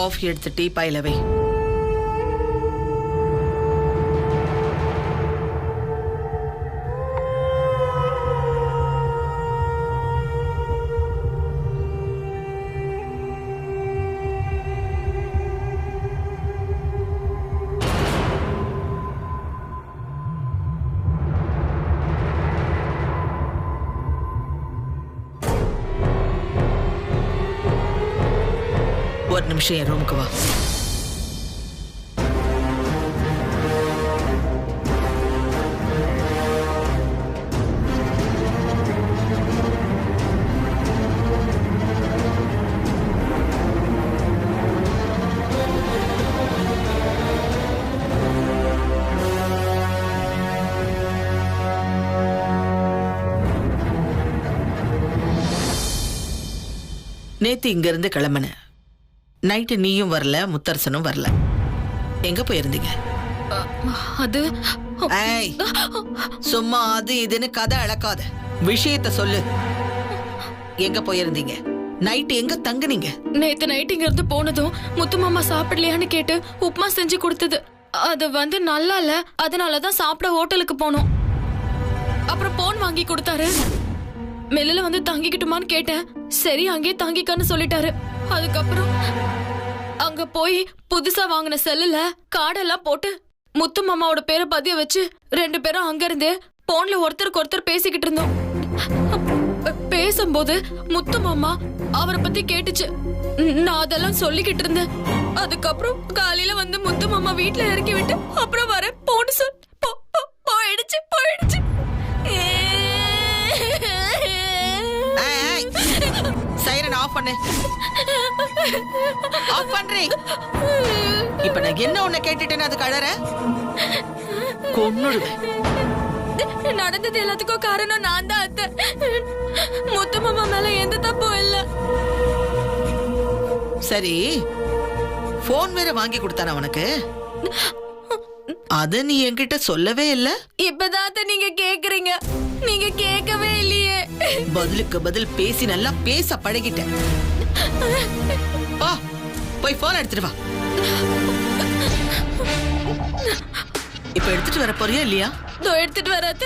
Coffee எடுத்து tea பாயில வை. ஒரு நிமிஷம் என் ரூமுக்கு வா. நேத்து இங்க இருந்து கிளம்பின. நைட்டு நீயும் வரல, முத்தரசனும் வரல. எங்க போயிருந்தீங்க? அது சும்மா அது இதுன்னு கதை அளக்காத, விஷயத்த சொல்லு. எங்க போயிருந்தீங்க? நைட்டு எங்க தங்குனீங்க? நேத்து நைட்டு இங்க இருந்து போனதும் முத்து மாமா சாப்பிடலையான்னு கேட்டு உப்புமா செஞ்சு கொடுத்தது. அது நல்லா இல்ல, அதனாலதான் சாப்பிட ஹோட்டலுக்கு போனோம். அப்புறம் போன் வாங்கி கொடுத்தாரு. மெல்ல வந்து தங்கிக்கிட்டுமான்னு கேட்டேன். சரி அங்கேயே தங்கிக்கன்னு சொல்லிட்டாரு. அதுக்கப்புறம் அங்க போய் புதுசா வாங்கின செல்லுல கார்டெல்லாம் போட்டு முத்து மாமாவோட பேரை பதிய வச்சு 2 பேரும் அங்க இருந்தே போன்ல ஒருத்தருக்கு ஒருத்தர் பேசிக்கிட்டு இருந்தோம். பேசும்போது முத்து மாமா அவரை பத்தி கேட்டுச்சு. நான் அதெல்லாம் சொல்லிக்கிட்டு இருந்தேன். அதுக்கப்புறம் காலையில வந்து முத்து மாமா வீட்டுல இறக்கி விட்டு அப்புறம் வர போன்னு சொல் போயிடுச்சு. சைரன் ஆஃப் பண்ணு. ஆஃப் பண்றேன். இப்ப நான் என்ன உன்னை கேட்டுட்டேன்னு அது கழற கொன்னுடுவேன். நடந்தது எல்லாத்துக்கும் காரணம் நான் தான் அத்தை. முத்து மாமா மேல எந்த தப்பும் இல்ல. சரி, போன் வேற வாங்கி கொடுத்தான உனக்கு? அத நீ என்கிட்ட சொல்லவே இல்ல. இப்பதான் நீங்க கேக்குறீங்க, நீங்க கேட்கவே இல்லையே. பதிலுக்கு பதில் பேசி நல்லா பேச பழகிட்டேன். போய் போன் எடுத்துட்டு வா. இப்ப எடுத்துட்டு வர போறியா இல்லையா? எடுத்துட்டு வராது.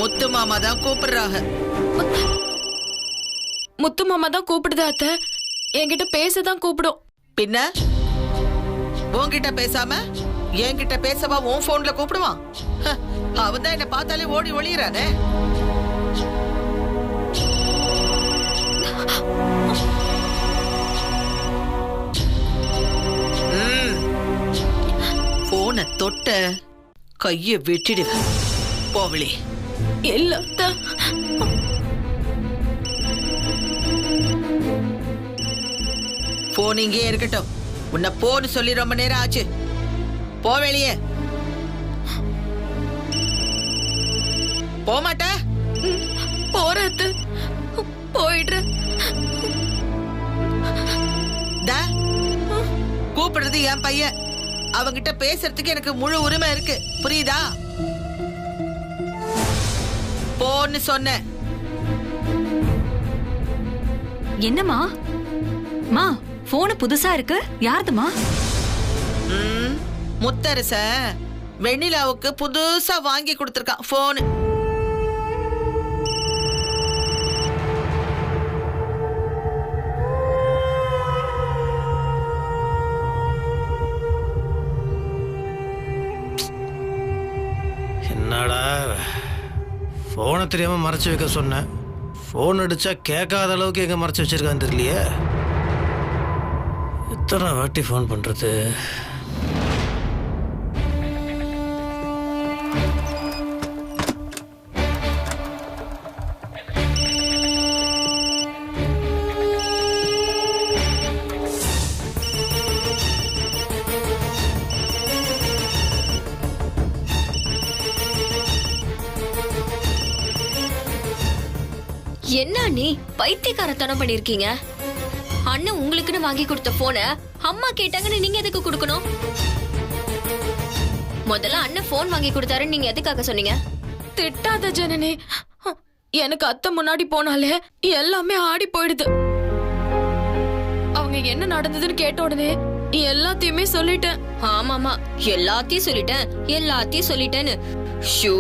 முத்து மாமா தான் கூப்பிடுறாங்க. முத்து மாமா தான் கூப்பிடுதா அத்தை? என்கிட்ட பேசதான் கூப்பிடும். பின்ன உன்கிட்ட பேசாம என்கிட்ட பேசவா உன் போன்ல கூப்பிடுவான்? அவன் தான் என்ன பார்த்தாலே ஓடி ஒளியறானே. போனை தொட்ட கைய வெட்டிடுவேன். போவளி இல்ல. போன் இங்கே இருக்கட்டும். உன்னை போன்னு சொல்லி ரொம்ப நேரம் ஆச்சு. போ வெளியே. போமாட்ட? போறது போயிடுற. கூப்பிடுறது என் பையன். அவங்கிட்ட பேசுறதுக்கு எனக்கு முழு உரிமை இருக்கு, புரியுதா? போன்னு சொன்ன. என்னம்மா? மா, போன் புதுசா இருக்கு. யாருதுமா? முத்தரச வெண்ணிலாவுக்கு புதுசா வாங்கி கொடுத்திருக்கான் போன். என்னடா போனை தெரியாம மறைச்சு வைக்க சொன்னேன். போன் அடிச்சா கேட்காத அளவுக்கு எங்க மறைச்சு வச்சிருக்கான்னு தெரியலையே. எத்தனை வாட்டி ஃபோன் பண்றது? என்ன நீ பைத்தியக்காரத்தனம் பண்ணிருக்கீங்க? அண்ணன் உங்களுக்குன்னு வாங்கி கொடுத்த போன அம்மா கேட்டாங்கன்னு நீங்க எதுக்கு கொடுக்கணும்? முதல்ல அண்ணன் போன் வாங்கி கொடுத்தாருன்னு நீங்க எதுக்காக சொன்னீங்க? திட்டாத ஜனனி. எனக்கு அத்தை முன்னாடி போனாலே எல்லாமே ஆடி போயிடுது. அவங்க என்ன நடந்ததுன்னு கேட்ட உடனே எல்லாத்தையுமே சொல்லிட்டேன். ஆமாமா, எல்லாத்தையும் சொல்லிட்டேன்னு. ஷூ,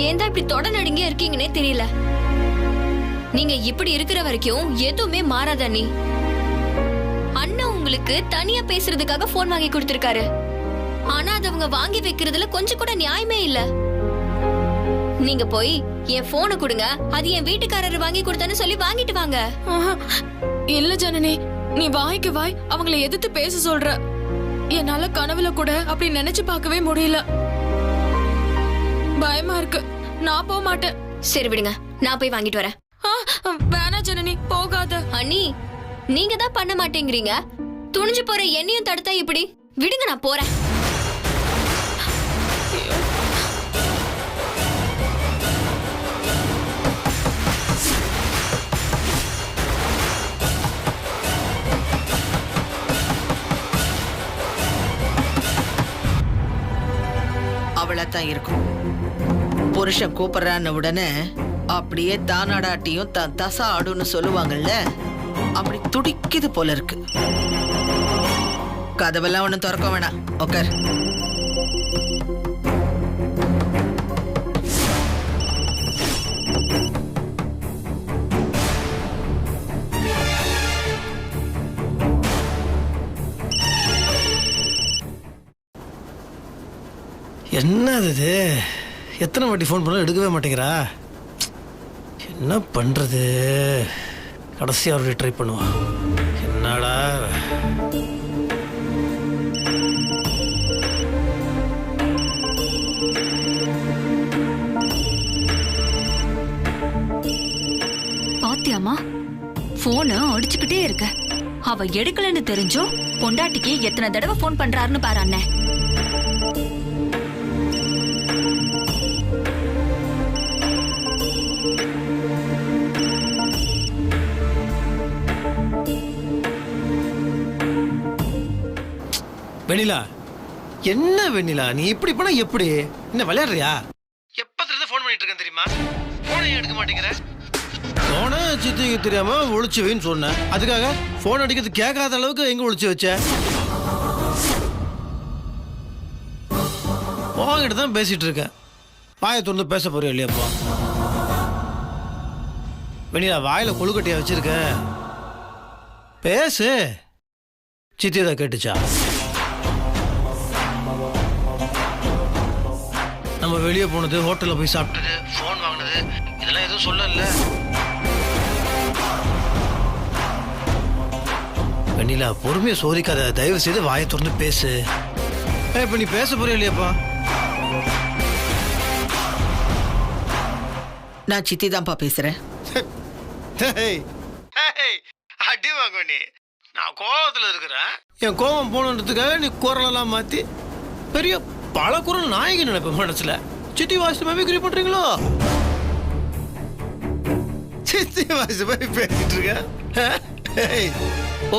ஏன்டா இப்படி தொட நடுங்க இருக்கீங்கன்னே தெரியல. நீங்க இப்படி இருக்கிற வரைக்கும் எதுவுமே மாறாத நீ. அண்ணன் உங்களுக்கு தனியா பேசுறதுக்காக போன் வாங்கி கொடுத்திருக்காரு. ஆனா அது அவங்க வாங்கி வைக்கிறதுல கொஞ்சம் கூட நியாயமே இல்ல. நீங்க போய் என் போனை கொடுங்க, அது என் வீட்டுக்காரர் வாங்கி கொடுத்தான்னு சொல்லி வாங்கிட்டு வாங்க. இல்ல ஜனனி, நீ வாய்க்கு வாய் அவங்கள எதிர்த்து பேச சொல்ற. என்னால கனவுல கூட அப்படி நினைச்சு பார்க்கவே முடியல. பயமா இருக்கு. நான் போக மாட்டேன். சரி விடுங்க, நான் போய் வாங்கிட்டு வரேன். வேணா ஜனனி, போகாத. அண்ணி, நீங்க தான் பண்ண மாட்டேங்கிறீங்க. துணிஞ்சு போற என்னையும் தடுத்தா இப்படி விடுங்க, நான் போறேன். அவளத்தான் இருக்கும். புருஷன் கூப்பிடுறான்னு உடனே அப்படியே தானாடாட்டியும் தான் தசா ஆடுன்னு சொல்லுவாங்கல்ல, அப்படி துடிக்குது போல இருக்கு. கதவெல்லாம் ஒண்ணும் திறக்க வேணாம், உக்கார். என்னது இது? எத்தனை வாட்டி ஃபோன் பண்ணாலும் எடுக்கவே மாட்டேங்கிறா. என்ன பண்ணுறது? கடைசியாக அவருடைய ட்ரை பண்ணுவா. என்னடா பாத்தியாமா, போன அடிச்சுக்கிட்டே இருக்க. அவ எடுக்கலன்னு தெரிஞ்சோ பொண்டாட்டிக்கு எத்தனை தடவை போன் பண்றாருன்னு பாரு அண்ணன். வெண்ணிலா, என்ன வெண்ணிலா நீ இப்படி பண்ண எப்படி? என்ன விளையாடுறியா? எப்பத்துல ஃபோன் பண்ணிட்டு இருக்கேன் தெரியுமா? போனை எடுக்க மாட்டேங்கிற. போனை சித்திக்கு தெரியாம ஒளிச்சு வைன்னு சொன்னேன். அதுக்காக போன் அடிக்கிறது கேட்காத அளவுக்கு எங்க ஒளிச்சு வச்ச? உங்ககிட்ட தான் பேசிட்டு இருக்கேன். வாயை திறந்து பேச போறியா இல்லையாப்பா? வெண்ணிலா, வாயில கொழுக்கட்டையா வச்சிருக்க, பேசு. சித்தி தான் கேட்டுச்சா? நம்ம வெளியே போனது, ஹோட்டலில் போய் சாப்பிட்டது, ஃபோன் வாங்கினது, இதெல்லாம் எதுவும் சொல்லல. வெண்ணிலா, பொறுமையை சோதிக்காத. தயவு செய்து வாயை திறந்து பேசு. இப்போ நீ பேச போறியா இல்லையாப்பா? நான் சித்தி தான்ப்பா பேசுறேன். அடி வாங்க நீ. நான் கோபத்தில் இருக்கிறேன். என் கோபம் போனதுக்காக நீ குரலெல்லாம் மாற்றி பெரிய பல குரல் நாயகி நினைப்பேன் மனசுல. சித்தி வாய்ஸ் மிமிக்ரி பண்றீங்களோ? சித்தி வாய்ஸ் மாதிரி பேசிட்டு இருக்க.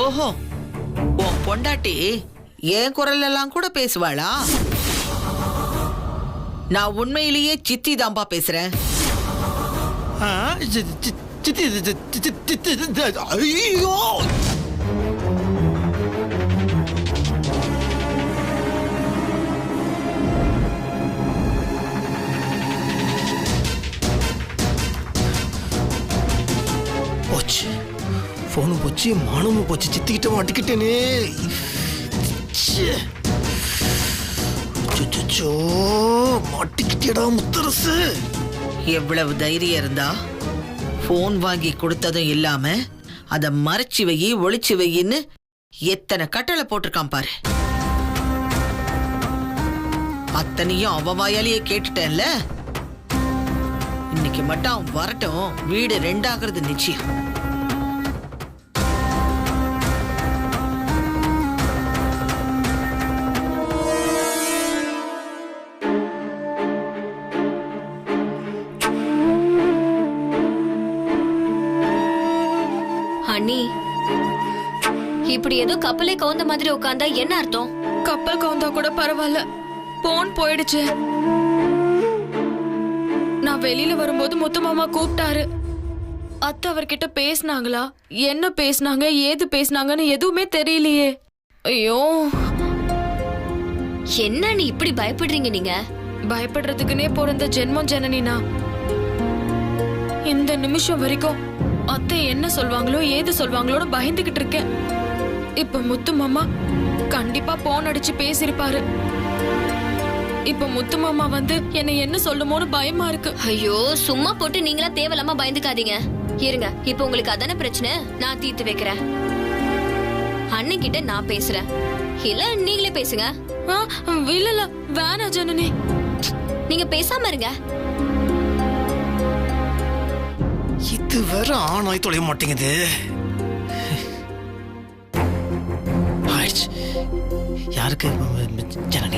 ஓஹோ, உன் பொண்டாட்டி என் குரல் எல்லாம் கூட பேசுவாளா? நான் உண்மையிலேயே சித்தி தான்பா பேசுறேன். சித்தி, ஐயோ! போச்சு, போனும் போச்சு, மானமும் போச்சு. சித்திக்கிட்ட மாட்டிக்கிட்டேனே. மாட்டிக்கிட்டேடா முத்தரசு. எவ்வளவு தைரியம் இருந்தா போன் வாங்கி கொடுத்ததும் இல்லாம அத மறைச்சு வை, ஒளிச்சு வைன்னு எத்தனை கட்டளை போட்டிருக்கான் பாரு. அத்தனையும் அவ வாயாலேயே கேட்டுட்டேன்ல. இன்னைக்கு மட்டும் அவன் வரட்டும், வீடு ரெண்டாகிறது நிச்சயம். அண்ணி இப்படி ஏதோ கப்பலே கவுந்த மாதிரி உட்கார்ந்தா என்ன அர்த்தம்? கப்பல் கவுந்தா கூட பரவாயில்ல, போன் போயிடுச்சு. நான் வெளியில வரும்போது முத்து மாமா கூப்பிட்டாரு. அத்தை அவர்கிட்ட பேசினாங்களா, என்ன பேசினாங்க, ஏது பேசினாங்கன்னு எதுவுமே தெரியலையே. ஐயோ, என்ன நீ இப்படி பயப்படுறீங்க? நீங்க பயப்படுறதுக்குன்னே பிறந்த ஜென்மம் ஜனனினா. இந்த நிமிஷம் வரைக்கும் அத்தை என்ன சொல்வாங்களோ ஏது சொல்வாங்களோன்னு பயந்துகிட்டு இருக்கேன். இப்ப முத்து மாமா கண்டிப்பா போன் அடிச்சு பேசிருப்பாரு. இப்ப முத்து மாமா வந்து என்ன என்ன சொல்லுமோன்னு பயமா இருக்கு. ஐயோ, சும்மா போட்டு நீங்களா தேவையில்லாம பயந்துக்காதீங்க. இருங்க, இப்ப உங்களுக்கு அதான பிரச்சனை, நான் தீர்த்து வைக்கிறேன். அண்ணன் கிட்ட நான் பேசுறேன், இல்ல நீங்களே பேசுங்க. இல்ல வேணா ஜனனி, நீங்க பேசாம இருங்க. இது வேற ஆனாய் தொலைய மாட்டேங்குது. யாருக்கு? ஜனனி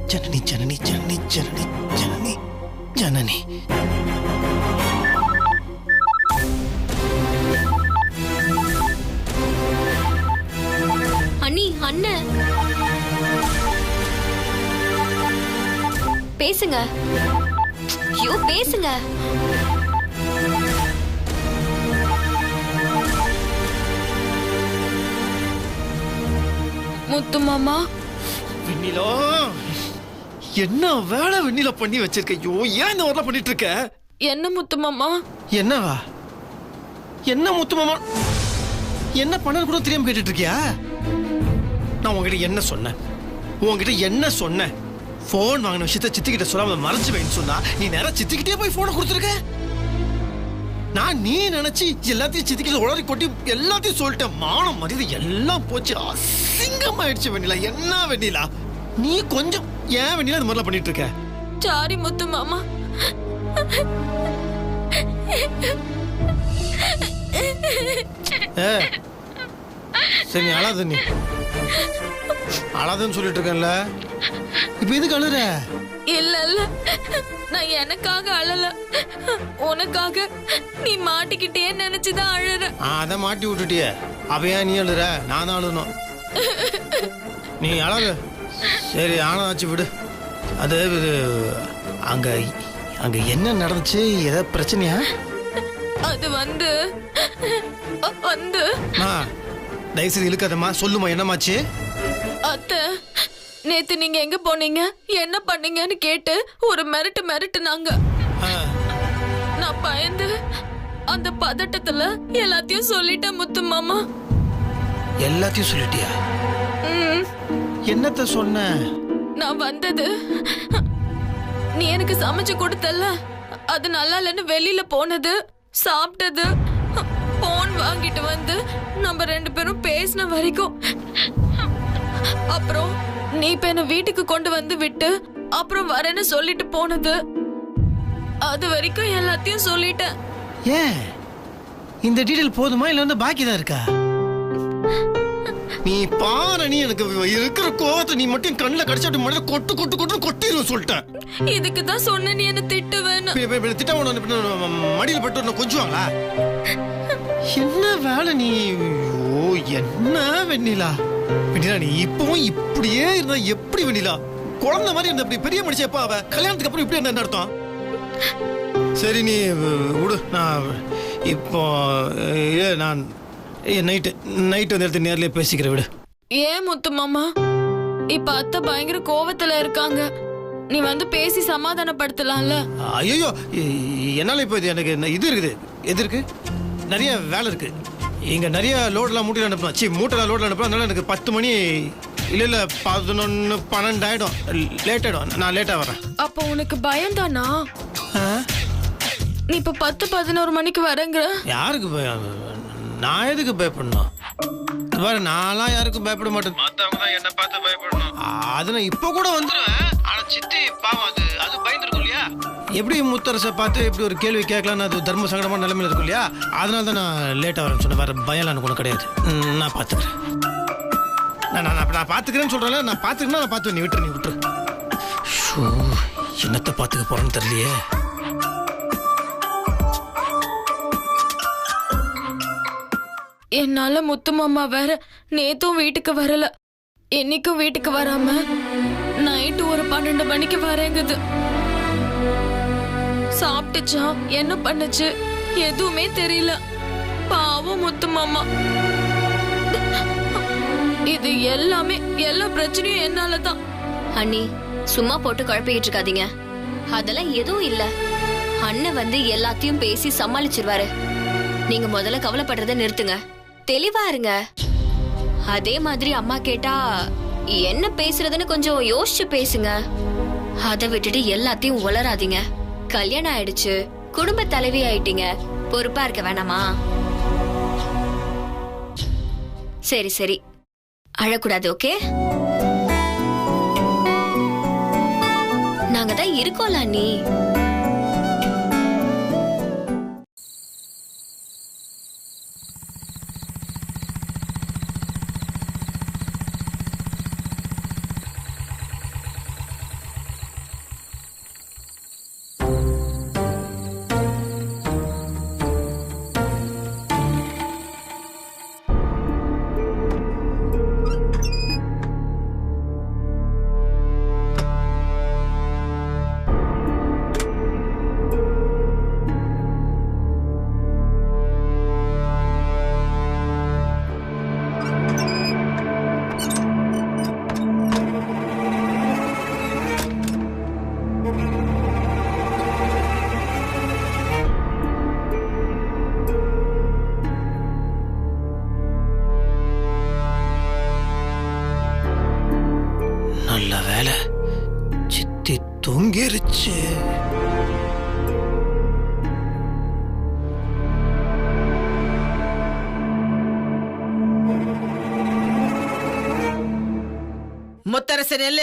ஜனனி ஜனனி ஜனனி ஜனனி ஜனனி ஜனனி. அண்ணி, அண்ணன் பேசுங்க. ஐயோ பேசுங்க. முத்து மாமா. வெண்ணிலா, என்ன வேலை வெண்ணிலா பண்ணி வச்சிருக்க? ஐயோ, ஏன் இந்த வரலாம் பண்ணிட்டு இருக்க? என்ன முத்து மாமா? என்னவா? என்ன முத்து மாமா? என்ன பண்ண கூட தெரியாம கேட்டுட்டு இருக்கியா? நான் உங்ககிட்ட என்ன சொன்னேன்? உங்ககிட்ட என்ன சொன்னேன்? போன் வாங்கின விஷயத்த சித்திக்கிட்ட சொல்லாம மறைச்சு வைன்னு சொன்னா நீ நேரம் சித்திக்கிட்டே போய் போனை கொடுத்துருக்க. நான் நீ நினைச்சு எல்லாத்தையும் சித்திக்கிட்ட உளறி கொட்டி எல்லாத்தையும் சொல்லிட்டேன். மானம் மரியாதை எல்லாம் போச்சு, அசிங்கமாயிடுச்சு வெண்ணிலா. என்ன வெண்ணிலா, நீ கொஞ்சம் ஏன் வெண்ணிலா இந்த மாதிரிலாம் பண்ணிட்டு இருக்க? சாரி முத்து மாமா. சரி, நீ அழாத. நீ அழாதுன்னு சொல்லிட்டு இருக்கேன்ல, இப்ப எதுக்கு அழுற? இல்ல இல்ல, நான் எனக்காக அழல, உனக்காக நீ மாட்டிக்கிட்டே நினைச்சுதான் அழுற. அதை மாட்டி விட்டுட்டிய, அப்ப ஏன் நீ அழுற? நான் தான் அழுணும். நீ அழகு. சரி, ஆனாச்சு விடு. அது அங்க அங்க என்ன நடந்துச்சு? ஏதாவது பிரச்சனையா? அது வந்து தயவுசெய்து இழுக்காதம்மா, சொல்லுமா என்னமாச்சு? அத்தை, நேத்து நீங்க எங்க போனீங்க, என்ன பண்ணீங்கன்னு கேட்டு ஒரு மிரட்டுனாங்க. நான் பயந்து அந்த பதட்டத்துல எல்லாத்தையும் சொல்லிட்டேன் முத்து மாமா. எல்லாத்தையும் சொல்லிட்டியா? என்னத்த சொன்ன? நான் வந்தது, நீ எனக்கு சமைச்சு கொடுத்தல, அது நல்லா இல்லைன்னு வெளியில போனது, சாப்பிட்டது, போன் வாங்கிட்டு வந்து நம்ம 2 பேரும் பேசின வரைக்கும், அப்புறம் நீ இப்ப என்ன வீட்டுக்கு கொண்டு வந்து விட்டு அப்புறம் வரேன்னு சொல்லிட்டு போனது, அது வரைக்கும் எல்லாத்தையும் சொல்லிட்டேன். ஏன் இந்த டீடைல் போதுமா, இல்ல வந்து பாக்கி தான் இருக்கா? நீ பாரு, நீ எனக்கு இருக்கிற கோவத்தை நீ மட்டும் கண்ணுல கடிச்சாட்டு மடியில கொட்டு கொட்டு கொட்டு கொட்டிரும் சொல்லிட்டேன். இதுக்கு தான் சொன்ன நீ என்ன திட்டுவேன்னு. திட்ட மடியில பட்டு கொஞ்சுவாங்களா? என்ன வேலை நீ? ஓ, என்ன வெண்ணிலா, வெண்ணிலா நீ இப்பவும் இப்படியே இருந்தா எப்படி வெண்ணிலா? குழந்தை மாதிரி இருந்த அப்படி பெரிய மனுஷன் எப்ப அவ? கல்யாணத்துக்கு அப்புறம் இப்படி என்ன அர்த்தம்? சரி, நீ விடு. நான் இப்போ நான் நைட்டு வந்து எடுத்து நேர்லயே பேசிக்கிறேன், விடு. ஏன் முத்து மாமா, இப்ப அத்தை பயங்கர கோவத்துல இருக்காங்க, நீ வந்து பேசி சமாதானப்படுத்தலாம்ல. ஐயோ, என்னால இப்போ எனக்கு இது இருக்குது. எது இருக்கு? நிறைய வேலை இருக்கு. இங்க நிறைய லோடெல்லாம் மூட்டையில் அனுப்பலாம். மூட்டைலாம் லோடில் அனுப்பலாம். அதனால எனக்கு 10 மணி இல்ல 11 12 ஆயிடும். லேட் ஆயிடும். நான் லேட்டா வரேன். அப்போ உனக்கு பயம் தானா? நீ இப்ப 10 11 மணிக்கு வரேங்கிற. யாருக்கு பயம்? நான் எதுக்கு பயப்படணும்? பாரு, நான்லாம் யாருக்கும் பயப்பட மாட்டேன். மத்தவங்க தான் என்ன பார்த்து பயப்படணும். அது நான் இப்போ கூட வந்துடுவேன். ஆனா சித்தி பாவம், அது பயந்துருக்கும் இல்லையா? எப்படி முத்தரசை பார்த்து எப்படி ஒரு கேள்வி கேட்கலான்னு அது தர்ம சங்கடமான நிலைமையில இருக்கும் இல்லையா? அதனால தான் நான் லேட்டாக வரேன்னு சொன்னேன். வேற பயம்லாம் எனக்கு ஒன்றும் கிடையாது. நான் பார்த்துக்கிறேன். நான் பார்த்துக்கிறேன்னு சொல்கிறேன்ல, நான் பார்த்துக்கிறேன்னா நான் பார்த்து நீ விட்டுரு. ஷோ, என்னத்தை பார்த்துக்க போகிறேன்னு தெரியலையே. என்னால முத்து மாமா வேற நேத்தும் வீட்டுக்கு வரல, இன்னைக்கும் வீட்டுக்கு வராம நைட்டு ஒரு 12 மணிக்கு வரேங்குது. சாப்பிட்டுச்சா என்ன பண்ணுச்சு எதுவுமே தெரியல. பாவம் முத்து மாமா. இது எல்லா பிரச்சனையும் என்னாலதான். அண்ணி சும்மா போட்டு குழப்பிக்கிட்டு இருக்காதீங்க. அதெல்லாம் எதுவும் இல்ல. அண்ணன் வந்து எல்லாத்தையும் பேசி சமாளிச்சிருவாரு. நீங்க முதல்ல கவலைப்படுறத நிறுத்துங்க, தெளிவா இருங்க. அதே மாதிரி அம்மா கேட்டா என்ன பேசுறதுன்னு கொஞ்சம் யோசிச்சு பேசுங்க. அதை விட்டுட்டு எல்லாத்தையும் உளராதீங்க. கல்யாணம் ஆயிடுச்சு, குடும்ப தலைவி ஆயிட்டீங்க, பொறுப்பா இருக்க வேணாமா? சரி சரி, அழக்கூடாது, ஓகே? நாங்க தான் இருக்கோம்ல நீ. நல்ல வேலை, சித்தி தொங்கிருச்சு. முத்தரசன் இல்ல